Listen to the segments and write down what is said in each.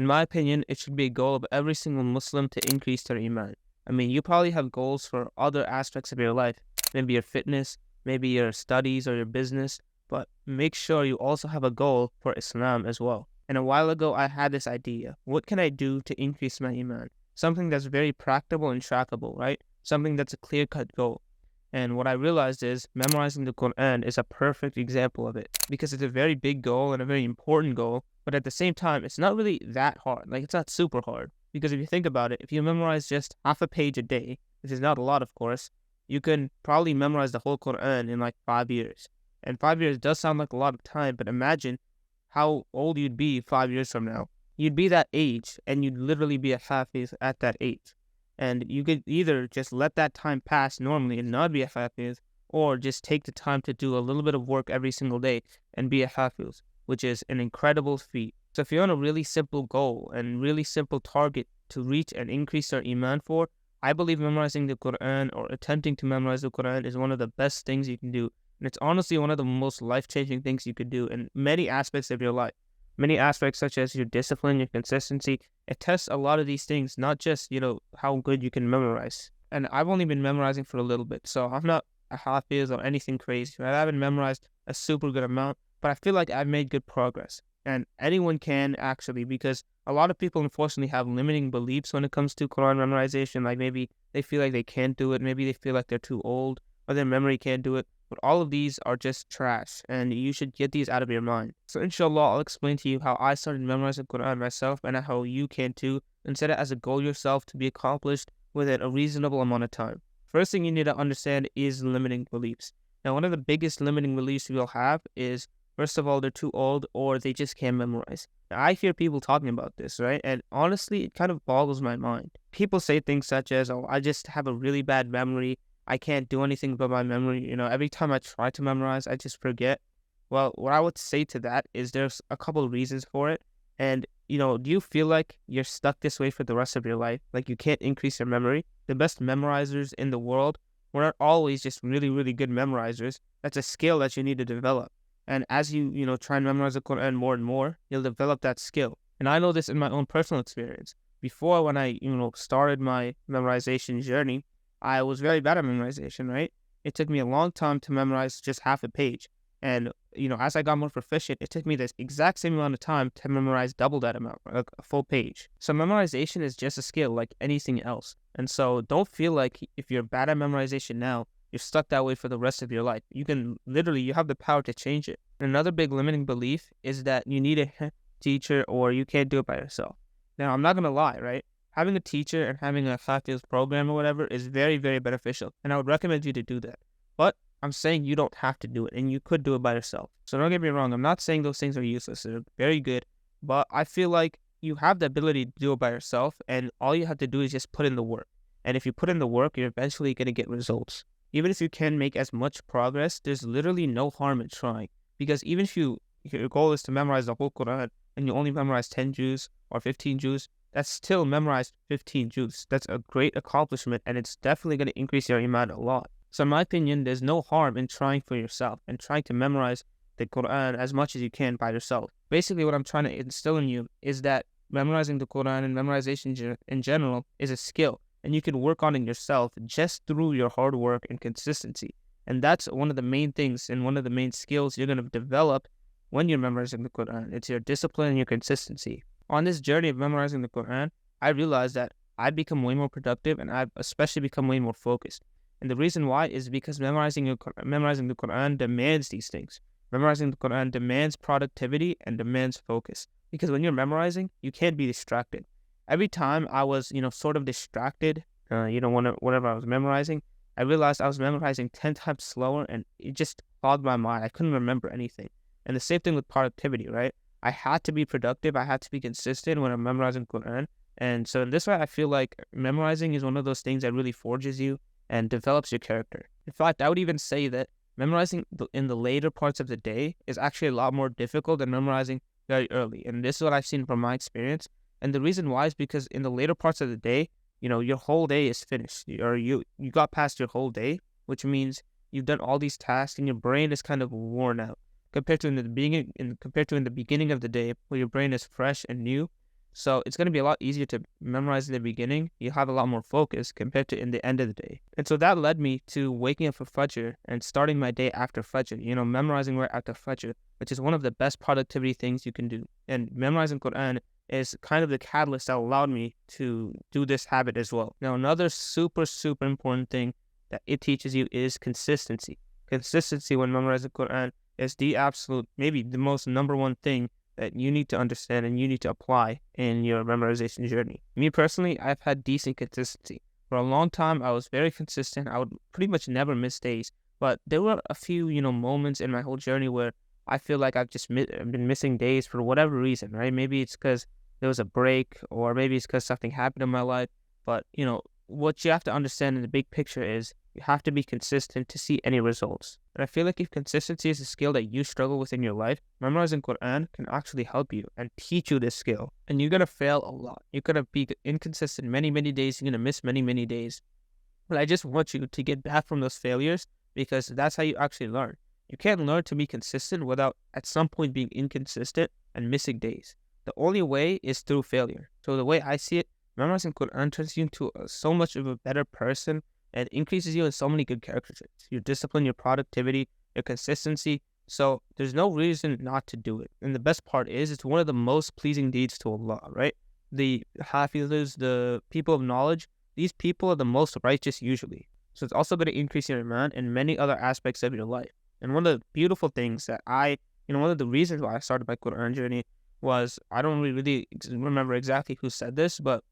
In my opinion, it should be a goal of every single Muslim to increase their iman. I mean, you probably have goals for other aspects of your life, maybe your fitness, maybe your studies or your business, but make sure you also have a goal for Islam as well. And a while ago, I had this idea. What can I do to increase my iman? Something that's very practical and trackable, right? Something that's a clear-cut goal. And what I realized is memorizing the Quran is a perfect example of it because it's a very big goal and a very important goal. But at the same time, it's not really that hard. Like, it's not super hard. Because if you think about it, if you memorize just half a page a day, which is not a lot, of course, you can probably memorize the whole Quran in like 5 years. And 5 years does sound like a lot of time, but imagine how old you'd be 5 years from now. You'd be that age, and you'd literally be a hafiz at that age. And you could either just let that time pass normally and not be a hafiz, or just take the time to do a little bit of work every single day and be a hafiz, which is an incredible feat. So if you're on a really simple goal and really simple target to reach and increase your iman for, I believe memorizing the Quran or attempting to memorize the Quran is one of the best things you can do. And it's honestly one of the most life-changing things you could do in many aspects of your life. Many aspects such as your discipline, your consistency. It tests a lot of these things, not just, how good you can memorize. And I've only been memorizing for a little bit, so I'm not a hafiz or anything crazy. Right? I haven't memorized a super good amount, but I feel like I've made good progress. And anyone can actually, because a lot of people unfortunately have limiting beliefs when it comes to Quran memorization. Like maybe they feel like they can't do it, maybe they feel like they're too old, or their memory can't do it. But all of these are just trash, and you should get these out of your mind. So inshallah, I'll explain to you how I started memorizing Quran myself and how you can too, and set it as a goal yourself to be accomplished within a reasonable amount of time. First thing you need to understand is limiting beliefs. Now, one of the biggest limiting beliefs you'll have is, first of all, they're too old or they just can't memorize. Now, I hear people talking about this, right? And honestly, it kind of boggles my mind. People say things such as, oh, I just have a really bad memory. I can't do anything about my memory. Every time I try to memorize, I just forget. Well, what I would say to that is there's a couple of reasons for it. And, do you feel like you're stuck this way for the rest of your life? Like you can't increase your memory? The best memorizers in the world were not always just really, really good memorizers. That's a skill that you need to develop. And as you, try and memorize the Quran more and more, you'll develop that skill. And I know this in my own personal experience. Before, when I, started my memorization journey, I was very bad at memorization, right? It took me a long time to memorize just half a page. And, as I got more proficient, it took me this exact same amount of time to memorize double that amount, like a full page. So memorization is just a skill like anything else. And so don't feel like if you're bad at memorization now, you're stuck that way for the rest of your life. You have the power to change it. Another big limiting belief is that you need a teacher or you can't do it by yourself. Now, I'm not going to lie, right? Having a teacher and having a hafiz program or whatever is very, very beneficial. And I would recommend you to do that. But I'm saying you don't have to do it and you could do it by yourself. So don't get me wrong. I'm not saying those things are useless. They're very good. But I feel like you have the ability to do it by yourself. And all you have to do is just put in the work. And if you put in the work, you're eventually going to get results. Even if you can make as much progress, there's literally no harm in trying. Because even if your goal is to memorize the whole Quran and you only memorize 10 juz or 15 juz, that's still memorized 15 juz. That's a great accomplishment, and it's definitely going to increase your iman a lot. So in my opinion, there's no harm in trying for yourself and trying to memorize the Quran as much as you can by yourself. Basically, what I'm trying to instill in you is that memorizing the Quran and memorization in general is a skill. And you can work on it yourself just through your hard work and consistency. And that's one of the main things and one of the main skills you're going to develop when you're memorizing the Quran. It's your discipline and your consistency. On this journey of memorizing the Quran, I realized that I've become way more productive and I've especially become way more focused. And the reason why is because memorizing the Quran demands these things. Memorizing the Quran demands productivity and demands focus. Because when you're memorizing, you can't be distracted. Every time I was, sort of distracted, whenever I was memorizing, I realized I was memorizing 10 times slower and it just clogged my mind. I couldn't remember anything. And the same thing with productivity, right? I had to be productive. I had to be consistent when I'm memorizing Quran. And so in this way, I feel like memorizing is one of those things that really forges you and develops your character. In fact, I would even say that memorizing in the later parts of the day is actually a lot more difficult than memorizing very early. And this is what I've seen from my experience. And the reason why is because in the later parts of the day, your whole day is finished, or you got past your whole day, which means you've done all these tasks and your brain is kind of worn out compared to in the beginning of the day where your brain is fresh and new. So it's going to be a lot easier to memorize in the beginning. You have a lot more focus compared to in the end of the day. And so that led me to waking up for Fajr and starting my day after Fajr, memorizing right after Fajr, which is one of the best productivity things you can do. And memorizing Quran is kind of the catalyst that allowed me to do this habit as well. Now, another super, super important thing that it teaches you is consistency. Consistency when memorizing Quran is the absolute, maybe the most number one thing that you need to understand and you need to apply in your memorization journey. Me personally, I've had decent consistency. For a long time, I was very consistent. I would pretty much never miss days. But there were a few, moments in my whole journey where I feel like I've just been missing days for whatever reason, right? Maybe it's because there was a break, or maybe it's because something happened in my life. But, what you have to understand in the big picture is you have to be consistent to see any results. And I feel like if consistency is a skill that you struggle with in your life, memorizing Quran can actually help you and teach you this skill. And you're going to fail a lot. You're going to be inconsistent many, many days. You're going to miss many, many days. But I just want you to get back from those failures, because that's how you actually learn. You can't learn to be consistent without at some point being inconsistent and missing days. The only way is through failure. So the way I see it, memorizing Quran turns you into so much of a better person and increases you in so many good character traits. Your discipline, your productivity, your consistency. So there's no reason not to do it. And the best part is it's one of the most pleasing deeds to Allah, right? The Hafizs, the people of knowledge, these people are the most righteous usually. So it's also going to increase your iman in many other aspects of your life. And one of the beautiful things that one of the reasons why I started my Quran journey was, I don't really remember exactly who said this, but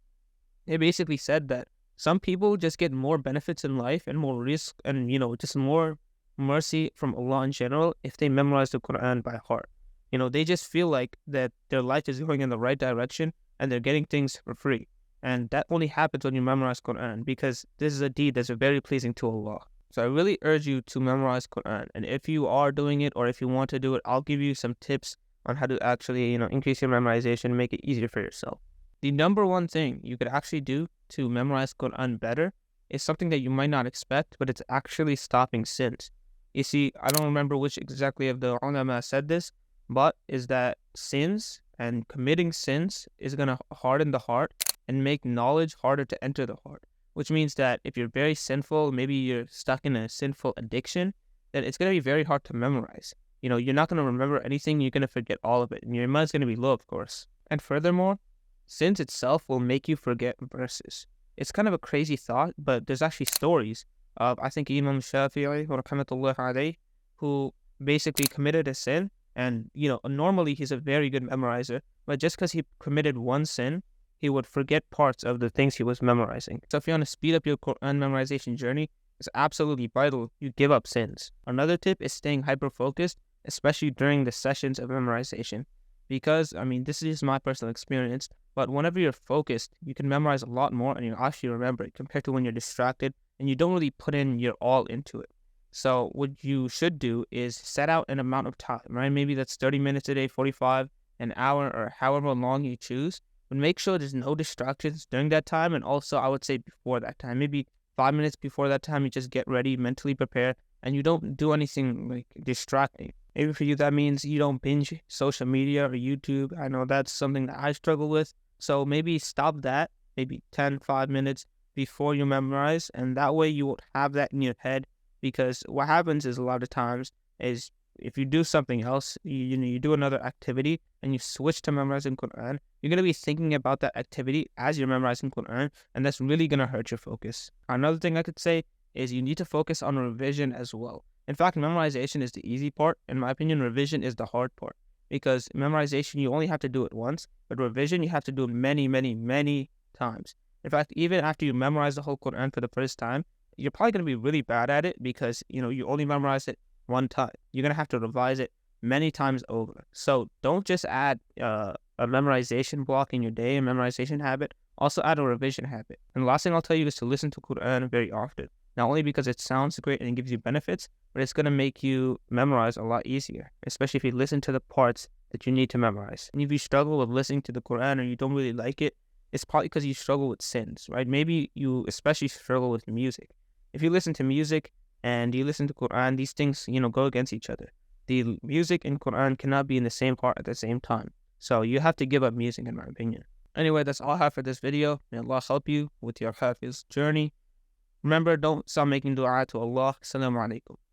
it basically said that some people just get more benefits in life and more risk and, just more mercy from Allah in general if they memorize the Quran by heart. They just feel like that their life is going in the right direction and they're getting things for free. And that only happens when you memorize Quran, because this is a deed that's very pleasing to Allah. So I really urge you to memorize Quran. And if you are doing it, or if you want to do it, I'll give you some tips on how to actually, increase your memorization and make it easier for yourself. The number one thing you could actually do to memorize Quran better is something that you might not expect, but it's actually stopping sins. You see, I don't remember which exactly of the ulama said this, but is that sins and committing sins is going to harden the heart and make knowledge harder to enter the heart. Which means that if you're very sinful, maybe you're stuck in a sinful addiction, then it's going to be very hard to memorize. You're not going to remember anything, you're going to forget all of it, and your iman is going to be low, of course. And furthermore, sins itself will make you forget verses. It's kind of a crazy thought, but there's actually stories of, I think, Imam Shafi'i, rahmatullah alayhi, who basically committed a sin, and, normally he's a very good memorizer, but just because he committed one sin, he would forget parts of the things he was memorizing. So if you want to speed up your Quran memorization journey, it's absolutely vital you give up sins. Another tip is staying hyper-focused, especially during the sessions of memorization. Because, this is my personal experience, but whenever you're focused, you can memorize a lot more and you actually remember it compared to when you're distracted and you don't really put in your all into it. So what you should do is set out an amount of time, right? Maybe that's 30 minutes a day, 45, an hour, or however long you choose. But make sure there's no distractions during that time, and also I would say before that time. Maybe 5 minutes before that time, you just get ready, mentally prepare, and you don't do anything like distracting. Maybe for you that means you don't binge social media or YouTube. I know that's something that I struggle with. So maybe stop that, maybe 5 minutes before you memorize, and that way you won't have that in your head. Because what happens is a lot of times is if you do something else, you do another activity and you switch to memorizing Quran, you're going to be thinking about that activity as you're memorizing Quran, and that's really going to hurt your focus. Another thing I could say is you need to focus on revision as well. In fact, memorization is the easy part. In my opinion, revision is the hard part, because memorization, you only have to do it once, but revision, you have to do it many, many, many times. In fact, even after you memorize the whole Quran for the first time, you're probably going to be really bad at it because, you only memorize it one time. You're going to have to revise it many times over. So don't just add a memorization block in your day, a memorization habit. Also add a revision habit. And the last thing I'll tell you is to listen to Quran very often. Not only because it sounds great and it gives you benefits, but it's going to make you memorize a lot easier, especially if you listen to the parts that you need to memorize. And if you struggle with listening to the Quran or you don't really like it, it's probably because you struggle with sins, right? Maybe you especially struggle with music. If you listen to music and you listen to Quran, these things, go against each other. The music and Quran cannot be in the same heart at the same time. So you have to give up music, in my opinion. Anyway, that's all I have for this video. May Allah help you with your Hafiz journey. Remember, don't stop making dua to Allah. Assalamu alaikum.